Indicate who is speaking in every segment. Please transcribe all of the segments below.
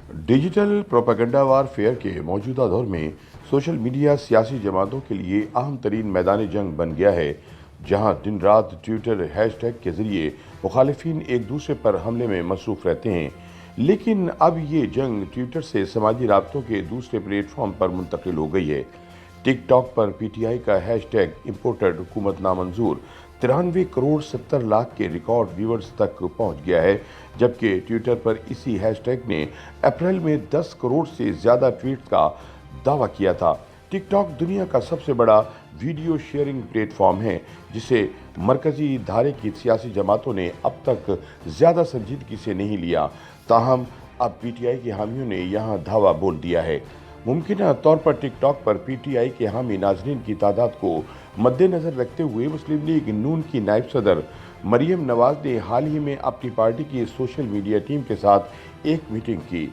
Speaker 1: Digital propaganda warfare के मौजूदा दौर में सोशल मीडिया सियासी जमातों के लिए अहम तरीन मैदान जंग बन गया है, जहां दिन रात ट्विटर हैशटैग के जरिए मुखालिफिन एक दूसरे पर हमले में मसरूफ़ रहते हैं। लेकिन अब ये जंग ट्विटर से समाजी राब्तों के दूसरे प्लेटफॉर्म पर मुंतकिल हो गई है। टिकटॉक पर पीटीआई का हैशटैग इम्पोर्टेड हुकूमत नामंजूर 93 करोड़ 70 लाख के रिकॉर्ड व्यूअर्स तक पहुंच गया है, जबकि ट्विटर पर इसी हैशटैग ने अप्रैल में 10 करोड़ से ज़्यादा ट्वीट्स का दावा किया था। टिकटॉक दुनिया का सबसे बड़ा वीडियो शेयरिंग प्लेटफॉर्म है, जिसे मरकजी धारे की सियासी जमातों ने अब तक ज़्यादा संजीदगी से नहीं लिया। ताहम अब पीटीआई के हामियों ने यहाँ धावा बोल दिया है। मुमकिन तौर पर टिकटॉक पर पीटीआई के हामी नाजरीन की तादाद को मद्देनज़र रखते हुए मुस्लिम लीग नून की नायब सदर मरियम नवाज ने हाल ही में अपनी पार्टी की सोशल मीडिया टीम के साथ एक मीटिंग की।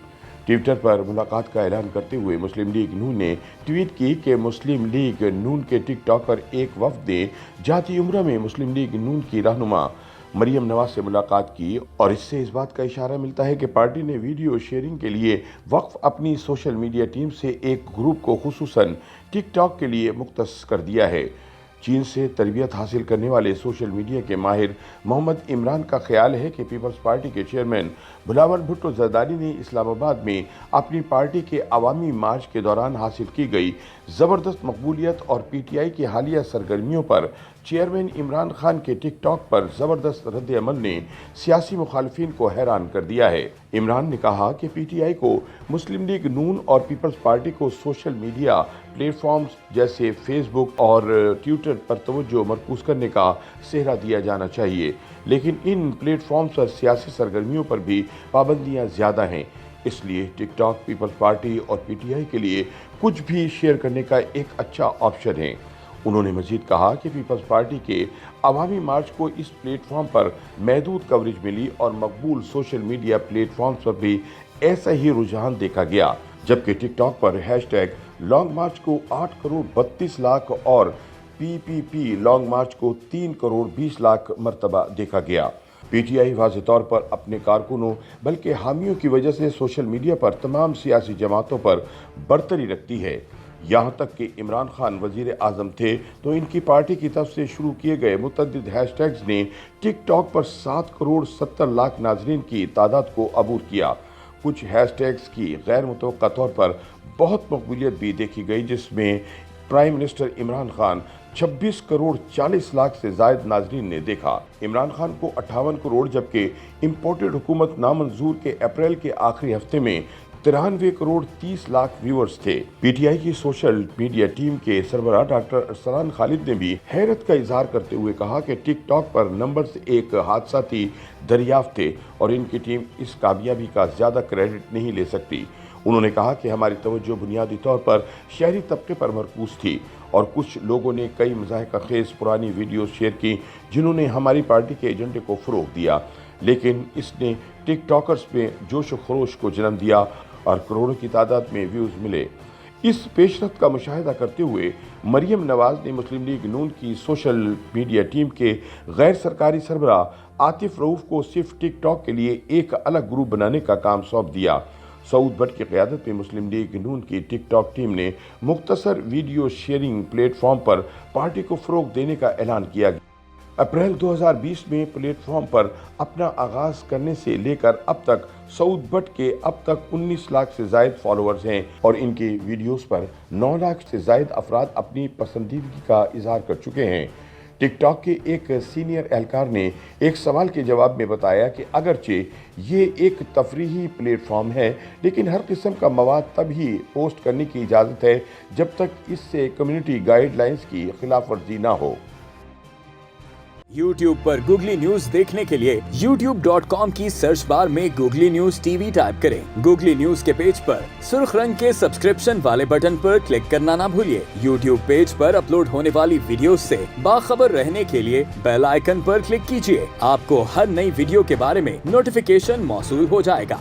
Speaker 1: ट्विटर पर मुलाकात का ऐलान करते हुए मुस्लिम लीग नून ने ट्वीट की कि मुस्लिम लीग नून के टिकटॉक पर एक वफ़द ने जाती उम्रा में मुस्लिम लीग नून की रहनुमा मरियम नवाज से मुलाकात की, और इससे इस बात का इशारा मिलता है कि पार्टी ने वीडियो शेयरिंग के लिए वक्फ अपनी सोशल मीडिया टीम से एक ग्रुप को खुसूसन टिकटॉक के लिए मुख्तस कर दिया है। चीन से तरबियत हासिल करने वाले सोशल मीडिया के माहिर मोहम्मद इमरान का ख्याल है कि पीपल्स पार्टी के चेयरमैन बिलावल भुट्टो जरदारी ने इस्लामाबाद में अपनी पार्टी के अवामी मार्च के दौरान हासिल की गई ज़बरदस्त मकबूलियत और पीटीआई की हालिया सरगर्मियों पर चेयरमैन इमरान खान के टिकटॉक पर ज़बरदस्त रद्द अमल ने सियासी मुखालिफिन को हैरान कर दिया है। इमरान ने कहा कि पीटीआई को मुस्लिम लीग नून और पीपल्स पार्टी को सोशल मीडिया प्लेटफॉर्म्स जैसे फेसबुक और ट्विटर पर तवज्जो मरकूज करने का सेहरा दिया जाना चाहिए, लेकिन इन प्लेटफॉर्म्स पर सियासी सरगर्मियों पर भी पाबंदियां ज़्यादा हैं। इसलिए टिकटॉक पीपल्स पार्टी और पीटीआई के लिए कुछ भी शेयर करने का एक अच्छा ऑप्शन है। उन्होंने मजीद कहा कि पीपल्स पार्टी के अवामी मार्च को इस प्लेटफॉर्म पर महदूद कवरेज मिली और मकबूल सोशल मीडिया प्लेटफॉर्म्स पर भी ऐसा ही रुझान देखा गया, जबकि टिकटॉक पर हैशटैग लॉन्ग मार्च को 8 करोड़ 32 लाख और पीपीपी लॉन्ग मार्च को 3 करोड़ 20 लाख मरतबा देखा गया। पीटीआई वाज़ेह तौर पर अपने कारकुनों बल्कि हामियों की वजह से सोशल मीडिया पर तमाम सियासी जमातों पर बरतरी रखती है। यहाँ तक कि इमरान खान वज़ीर आज़म थे तो इनकी पार्टी की तरफ से शुरू किए गए मुतअद्दिद हैशटैग्स ने टिकटॉक पर 7 करोड़ 70 लाख नाजरीन की तादाद को अबूर किया। कुछ हैशटैग्स की गैर मुतवक्का तौर पर बहुत मकबूलियत भी देखी गई, जिसमें प्राइम मिनिस्टर इमरान खान 26 करोड़ 40 लाख से ज़ायद नाजरीन ने देखा। इमरान खान को 58 करोड़, जबकि इम्पोर्टेड हुकूमत नामंजूर के अप्रैल के आखिरी हफ्ते में 93 करोड़ 30 लाख व्यूअर्स थे। पीटीआई की सोशल मीडिया टीम के सरबराह डॉक्टर अरसलान खालिद ने भी हैरत का इजहार करते हुए कहा कि टिकटॉक पर नंबर्स एक हादसाती दरियाफ्त थे और इनकी टीम इस कामयाबी का ज़्यादा क्रेडिट नहीं ले सकती। उन्होंने कहा कि हमारी तवज्जो बुनियादी तौर पर शहरी तबके पर मरकूज थी और कुछ लोगों ने कई मज़ाहिक़ पुरानी वीडियो शेयर की जिन्होंने हमारी पार्टी के एजेंडे को फ़रोग़ दिया, लेकिन इसने टिकटॉकर्स में जोश व खरोश को जन्म दिया और करोड़ों की तादाद में व्यूज़ मिले। इस पेशरफ्त का मुशाहिदा करते हुए मरियम नवाज ने मुस्लिम लीग नून की सोशल मीडिया टीम के गैर सरकारी सरबराह आतिफ रऊफ को सिर्फ टिकटॉक के लिए एक अलग ग्रुप बनाने का काम सौंप दिया। सऊद भट्ट की क़यादत में मुस्लिम लीग नून की टिकटॉक टीम ने मुख्तसर वीडियो शेयरिंग प्लेटफॉर्म पर पार्टी को फ़रोग़ देने का ऐलान किया। अप्रैल 2020 में प्लेटफॉर्म पर अपना आगाज़ करने से लेकर अब तक सऊद भट्ट के अब तक 19 लाख से ज़ायद फॉलोअर्स हैं और इनकी वीडियोस पर 9 लाख से ज़ायद अफराद अपनी पसंदीदगी का इजहार कर चुके हैं। टिकटॉक के एक सीनियर एहलकार ने एक सवाल के जवाब में बताया कि अगरचे ये एक तफरीही प्लेटफॉर्म है, लेकिन हर किस्म का मवाद तभी पोस्ट करने की इजाज़त है जब तक इससे कम्युनिटी गाइडलाइंस की खिलाफ वर्जी ना हो।
Speaker 2: YouTube पर गूगली न्यूज देखने के लिए youtube.com की सर्च बार में गूगली न्यूज टीवी टाइप करें। गूगली न्यूज के पेज पर सुर्ख रंग के सब्सक्रिप्शन वाले बटन पर क्लिक करना ना भूलिए। YouTube पेज पर अपलोड होने वाली वीडियोस से बाखबर रहने के लिए बेल आइकन पर क्लिक कीजिए। आपको हर नई वीडियो के बारे में नोटिफिकेशन मौसूल हो जाएगा।